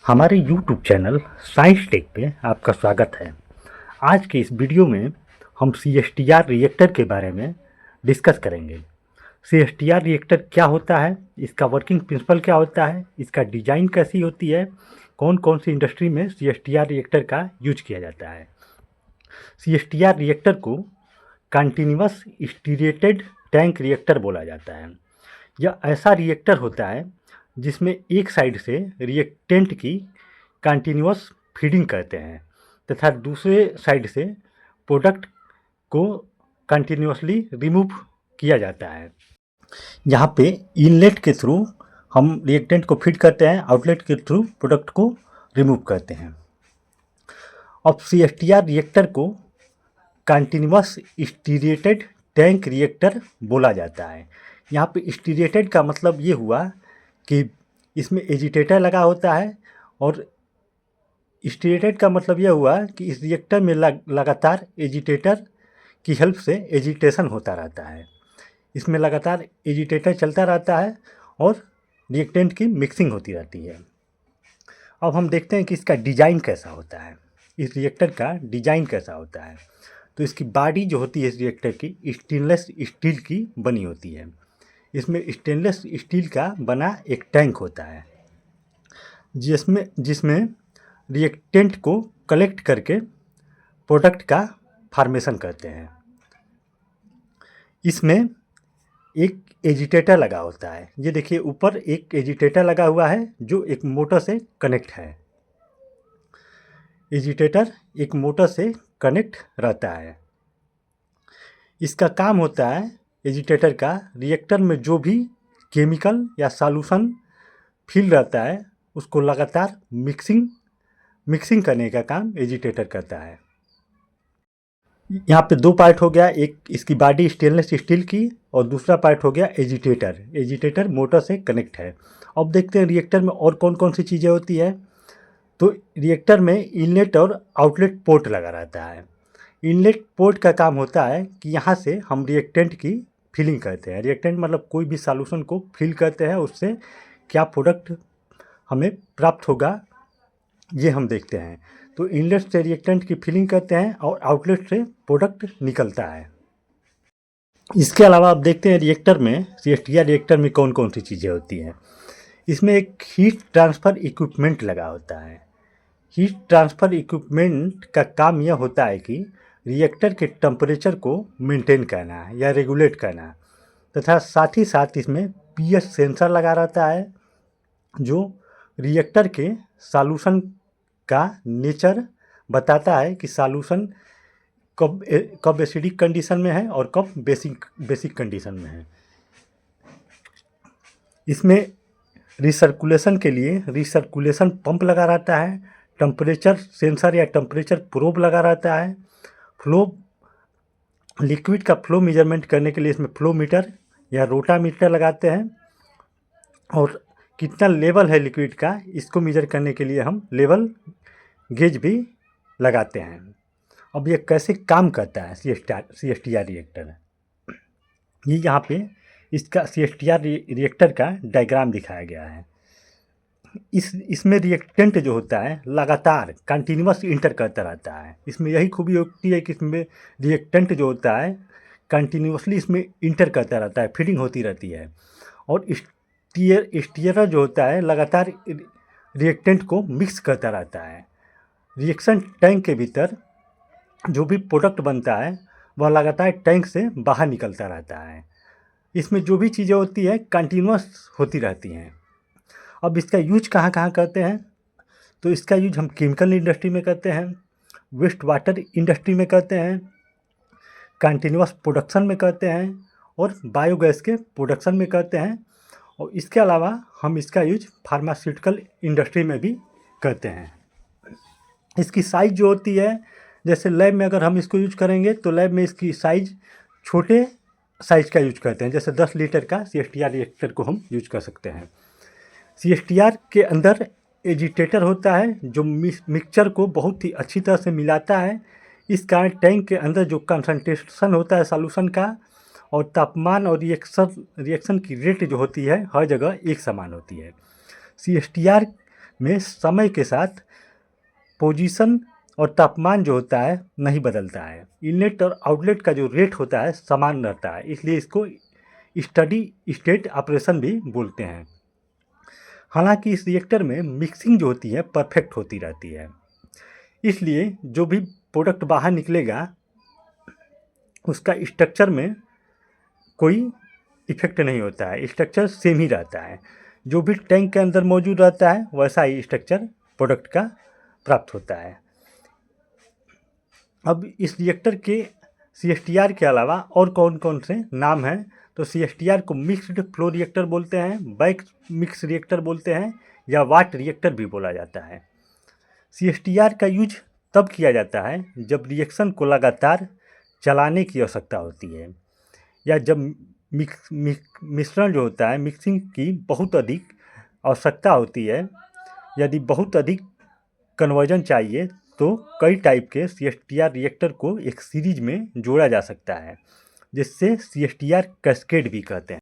हमारे YouTube channel science tech पे आपका स्वागत है। आज के इस वीडियो में हम CSTR रिएक्टर के बारे में डिस्कस करेंगे। CSTR रिएक्टर क्या होता है, इसका वर्किंग प्रिंसिपल क्या होता है, इसका डिज़ाइन कैसी होती है, कौन कौन सी इंडस्ट्री में CSTR रिएक्टर का यूज किया जाता है। CSTR रिएक्टर को कंटिन्यूअस स्टीरेटेड टैंक रिएक्टर बोला जाता है। यह ऐसा रिएक्टर होता है जिसमें एक साइड से रिएक्टेंट की कंटिन्यूअस फीडिंग करते हैं तथा दूसरे साइड से प्रोडक्ट को कंटिन्यूअसली रिमूव किया जाता है। यहाँ पे इनलेट के थ्रू हम रिएक्टेंट को फीड करते हैं, आउटलेट के थ्रू प्रोडक्ट को रिमूव करते हैं। अब CSTR रिएक्टर को कंटिन्यूअस स्टीरेटेड टैंक रिएक्टर बोला जाता है। यहाँ पे स्टीरेटेड का मतलब ये हुआ कि इसमें एजिटेटर लगा होता है और स्टीरेटेड का मतलब यह हुआ कि इस रिएक्टर में लगातार एजिटेटर की हेल्प से एजिटेशन होता रहता है। इसमें लगातार एजिटेटर चलता रहता है और रिएक्टेंट की मिक्सिंग होती रहती है। अब हम देखते हैं कि इसका डिज़ाइन कैसा होता है, इस रिएक्टर का डिज़ाइन कैसा होता है। तो इसकी बॉडी जो होती है इस रिएक्टर की स्टेनलेस स्टील की बनी होती है। इसमें स्टेनलेस स्टील का बना एक टैंक होता है जिसमें रिएक्टेंट को कलेक्ट करके प्रोडक्ट का फार्मेशन करते हैं। इसमें एक एजिटेटर लगा होता है। ये देखिए ऊपर एक एजिटेटर लगा हुआ है जो एक मोटर से कनेक्ट है। एजिटेटर एक मोटर से कनेक्ट रहता है। इसका काम होता है एजिटेटर का, रिएक्टर में जो भी केमिकल या सॉल्यूशन फिल रहता है उसको लगातार मिक्सिंग करने का काम एजिटेटर करता है। यहाँ पे दो पार्ट हो गया, एक इसकी बॉडी स्टेनलेस स्टील की और दूसरा पार्ट हो गया एजिटेटर। एजिटेटर मोटर से कनेक्ट है। अब देखते हैं रिएक्टर में और कौन कौन सी चीज़ें होती है। तो रिएक्टर में इनलेट और आउटलेट पोर्ट लगा रहता है। इनलेट पोर्ट का काम होता है कि यहाँ से हम रिएक्टेंट की फिलिंग करते हैं। रिएक्टेंट मतलब कोई भी सॉल्यूशन को फिल करते हैं, उससे क्या प्रोडक्ट हमें प्राप्त होगा ये हम देखते हैं। तो इनलेट से रिएक्टेंट की फिलिंग करते हैं और आउटलेट से प्रोडक्ट निकलता है। इसके अलावा आप देखते हैं रिएक्टर में, CSTR रिएक्टर में कौन कौन सी चीज़ें होती हैं। इसमें एक हीट ट्रांसफ़र इक्विपमेंट लगा होता है। हीट ट्रांसफ़र इक्विपमेंट का काम यह होता है कि रिएक्टर के टेम्परेचर को मेंटेन करना या रेगुलेट करना, तथा साथ ही साथ इसमें pH सेंसर लगा रहता है जो रिएक्टर के सॉल्यूशन का नेचर बताता है कि सॉल्यूशन कब एसिडिक कंडीशन में है और कब बेसिक कंडीशन में है। इसमें रिसर्कुलेशन के लिए रिसर्कुलेशन पंप लगा रहता है। टेम्परेचर सेंसर या टेम्परेचर प्रोब लगा रहता है। लिक्विड का फ्लो मेजरमेंट करने के लिए इसमें फ्लो मीटर या रोटामीटर लगाते हैं और कितना लेवल है लिक्विड का इसको मेजर करने के लिए हम लेवल गेज भी लगाते हैं। अब ये कैसे काम करता है CSTR रिएक्टर, ये यहाँ पे इसका CSTR रिएक्टर का डायग्राम दिखाया गया है। इसमें रिएक्टेंट जो होता है लगातार कंटिन्यूअस इंटर करता रहता है। इसमें यही खूबी होती है कि इसमें रिएक्टेंट जो होता है कंटिन्यूअसली इसमें इंटर करता रहता है, फीडिंग होती रहती है। और स्टीयरर जो होता है लगातार रिएक्टेंट को मिक्स करता रहता है। रिएक्शन टैंक के भीतर जो भी प्रोडक्ट बनता है वह लगातार टैंक से बाहर निकलता रहता है। इसमें जो भी चीज़ें होती है कंटिन्यूअस होती रहती हैं। अब इसका यूज कहाँ कहाँ करते हैं, तो इसका यूज हम केमिकल इंडस्ट्री में करते हैं, वेस्ट वाटर इंडस्ट्री में करते हैं, कंटिन्यूअस प्रोडक्शन में करते हैं और बायोगैस के प्रोडक्शन में करते हैं। और इसके अलावा हम इसका यूज फार्मास्यूटिकल इंडस्ट्री में भी करते हैं। इसकी साइज़ जो होती है, जैसे लैब में अगर हम इसको यूज करेंगे तो लैब में इसकी साइज़ छोटे साइज़ का यूज करते हैं। जैसे 10 लीटर का CSTR रिएक्टर को हम यूज कर सकते हैं। CSTR के अंदर एजिटेटर होता है जो मिक्सचर को बहुत ही अच्छी तरह से मिलाता है। इस कारण टैंक के अंदर जो कंसंट्रेशन होता है सॉल्यूशन का और तापमान और रिएक्शन की रेट जो होती है हर जगह एक समान होती है। CSTR में समय के साथ पोजीशन और तापमान जो होता है नहीं बदलता है। इनलेट और आउटलेट का जो रेट होता है समान रहता है, इसलिए इसको स्टडी स्टेट ऑपरेशन भी बोलते हैं। हालांकि इस रिएक्टर में मिक्सिंग जो होती है परफेक्ट होती रहती है, इसलिए जो भी प्रोडक्ट बाहर निकलेगा उसका स्ट्रक्चर में कोई इफेक्ट नहीं होता है, स्ट्रक्चर सेम ही रहता है। जो भी टैंक के अंदर मौजूद रहता है वैसा ही स्ट्रक्चर प्रोडक्ट का प्राप्त होता है। अब इस रिएक्टर के CSTR के अलावा और कौन कौन से नाम हैं, तो CSTR को मिक्स्ड फ्लो रिएक्टर बोलते हैं, बैक मिक्स रिएक्टर बोलते हैं, या वाट रिएक्टर भी बोला जाता है। CSTR का यूज तब किया जाता है जब रिएक्शन को लगातार चलाने की आवश्यकता होती है, या जब मिश्रण जो होता है मिक्सिंग की बहुत अधिक आवश्यकता होती है। यदि बहुत अधिक कन्वर्जन चाहिए तो कई टाइप के CSTR रिएक्टर को एक सीरीज में जोड़ा जा सकता है, जिससे CSTR कैस्केड भी कहते हैं।